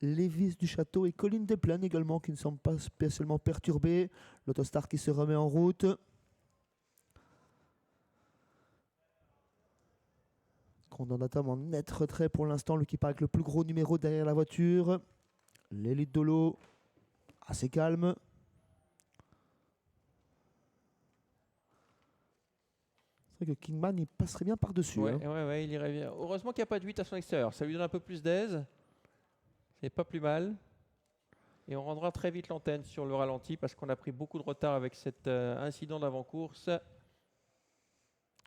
Lévis du Château et Colline des Plaines également qui ne semblent pas spécialement perturbés. L'Autostar qui se remet en route. Condordatum en net retrait pour l'instant, lui qui part avec le plus gros numéro derrière la voiture. L'élite Dolo, assez calme. C'est vrai que Kingman, il passerait bien par-dessus. Ouais, il irait bien. Heureusement qu'il n'y a pas de 8 à son extérieur. Ça lui donne un peu plus d'aise. C'est pas plus mal. Et on rendra très vite l'antenne sur le ralenti parce qu'on a pris beaucoup de retard avec cet incident d'avant-course.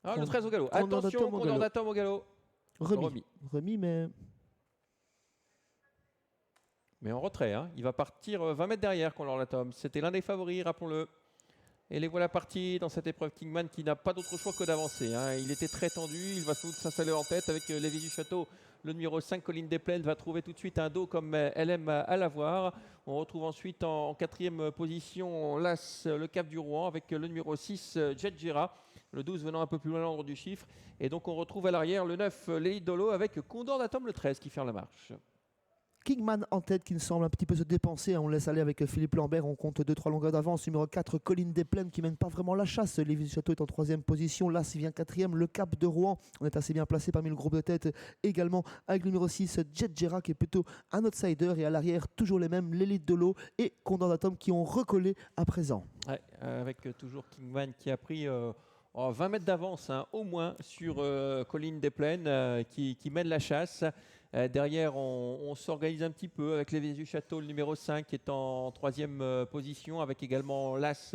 Le 13 au galop. Attention, Condordatum au galop. Remis, mais en retrait. Hein. Il va partir 20 mètres derrière Condordatum. C'était l'un des favoris, rappelons-le. Et les voilà partis dans cette épreuve. Kingman qui n'a pas d'autre choix que d'avancer. Hein. Il était très tendu. Il va sans doute s'installer en tête avec Lévis du Château. Le numéro 5, Colline des Plaines, va trouver tout de suite un dos comme elle aime à l'avoir. On retrouve ensuite en quatrième position l'As, le Cap du Rouen, avec le numéro 6, Jet Gira. Le 12 venant un peu plus loin à l'ordre du chiffre. Et donc on retrouve à l'arrière le 9, l'Élite Dolo, avec Condordatum le 13 qui ferme la marche. Kingman en tête qui ne semble un petit peu se dépenser. On laisse aller avec Philippe Lambert. On compte 2-3 longueurs d'avance. Numéro 4, Colline des Plaines qui mène pas vraiment la chasse. Lévis du Château est en troisième position. Là, il vient quatrième. Le Cap de Rouen. On est assez bien placé parmi le groupe de tête également avec le numéro 6, Jet Gera qui est plutôt un outsider. Et à l'arrière, toujours les mêmes, l'Élite de l'eau et Condordatum qui ont recollé à présent. Ouais, avec toujours Kingman qui a pris 20 mètres d'avance au moins sur Colline des Plaines qui mène la chasse. Derrière, on s'organise un petit peu avec Lévis du Château, le numéro 5 qui est en troisième position, avec également l'As,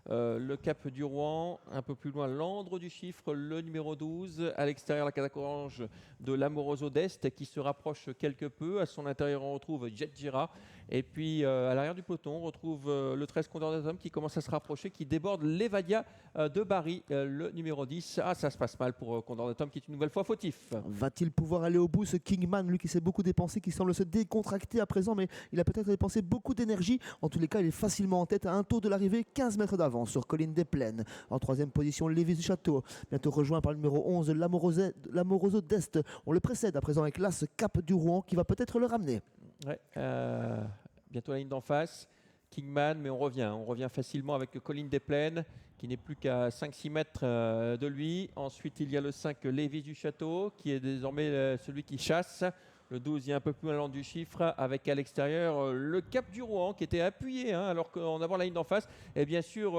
le Cap du Rouen, un peu plus loin l'Andre du Chiffre, le numéro 12, à l'extérieur la Cadac Orange de l'Amoroso d'Est qui se rapproche quelque peu. À son intérieur, on retrouve Jet Gira. Et puis à l'arrière du peloton, on retrouve le 13 Condordatum qui commence à se rapprocher, qui déborde l'Evadia de Barry, le numéro 10. Ça se passe mal pour Condordatum qui est une nouvelle fois fautif. Va-t-il pouvoir aller au bout, ce Kingman, lui qui s'est beaucoup dépensé, qui semble se décontracter à présent, mais il a peut-être dépensé beaucoup d'énergie. En tous les cas, il est facilement en tête à un tour de l'arrivée, 15 mètres d'avance sur Colline des Plaines. En troisième position, Lévis du Château, bientôt rejoint par le numéro 11, l'Amoroso d'Est. On le précède à présent avec l'As Cap du Rouen qui va peut-être le ramener. Ouais, bientôt la ligne d'en face. Kingman, mais on revient facilement avec Colline des Plaines qui n'est plus qu'à 5-6 mètres de lui. Ensuite, il y a le 5, Lévis du Château, qui est désormais celui qui chasse. Le 12, il y a un peu plus loin du chiffre, avec à l'extérieur le Cap du Rouen qui était appuyé, alors qu'en avant la ligne d'en face. Et bien sûr,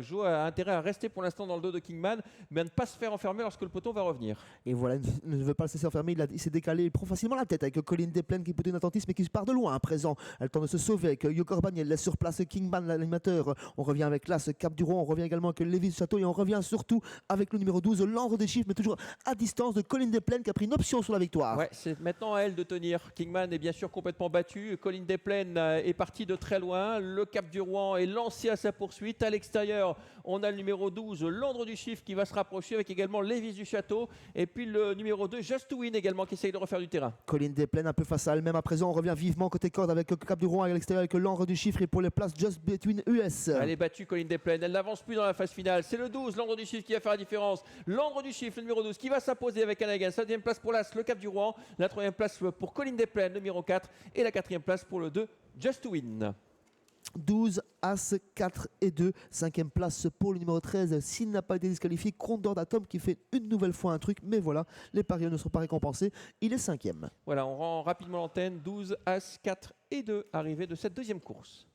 Jo a intérêt à rester pour l'instant dans le dos de Kingman, mais à ne pas se faire enfermer lorsque le peloton va revenir. Et voilà, il ne veut pas se laisser enfermer, il s'est décalé, il prend facilement la tête avec Colline des Plaines qui est plutôt inattentiste, mais qui part de loin à présent. Elle tente de se sauver avec Yoko Orban, elle laisse sur place Kingman, l'animateur. On revient avec l'As Cap du Rouen, on revient également avec Lévis du Château et on revient surtout avec le numéro 12, l'Andre des Chiffres, mais toujours à distance de Colline des Plaines qui a pris une option sur la victoire. Ouais, c'est maintenant à elle de tenir. Kingman est bien sûr complètement battu. Colline des Plaines est parti de très loin. Le Cap du Rouen est lancé à sa poursuite. À l'extérieur, on a le numéro 12, l'Andre du Chiffre, qui va se rapprocher avec également Lévis du Château. Et puis le numéro 2, Just to Win également, qui essaye de refaire du terrain. Colline des Plaines un peu face à elle-même. À présent, on revient vivement côté corde avec le Cap du Rouen à l'extérieur avec l'Andre du Chiffre et pour les places Just Between US. Elle est battue, Colline des Plaines. Elle n'avance plus dans la phase finale. C'est le 12, l'Andre du Chiffre, qui va faire la différence. L'Andre du Chiffre, le numéro 12, qui va s'imposer avec Anagan. 7e place pour l'As, le Cap du Rouen. La 3e place pour Colline des Plaines, numéro 4. Et la 4e place pour le 2, Just to Win. 12, As, 4 et 2. 5e place pour le numéro 13. S'il n'a pas été disqualifié, Condordatum qui fait une nouvelle fois un truc. Mais voilà, les parieurs ne seront pas récompensés. Il est 5e. Voilà, on rend rapidement l'antenne. 12, As, 4 et 2, arrivée de cette deuxième course.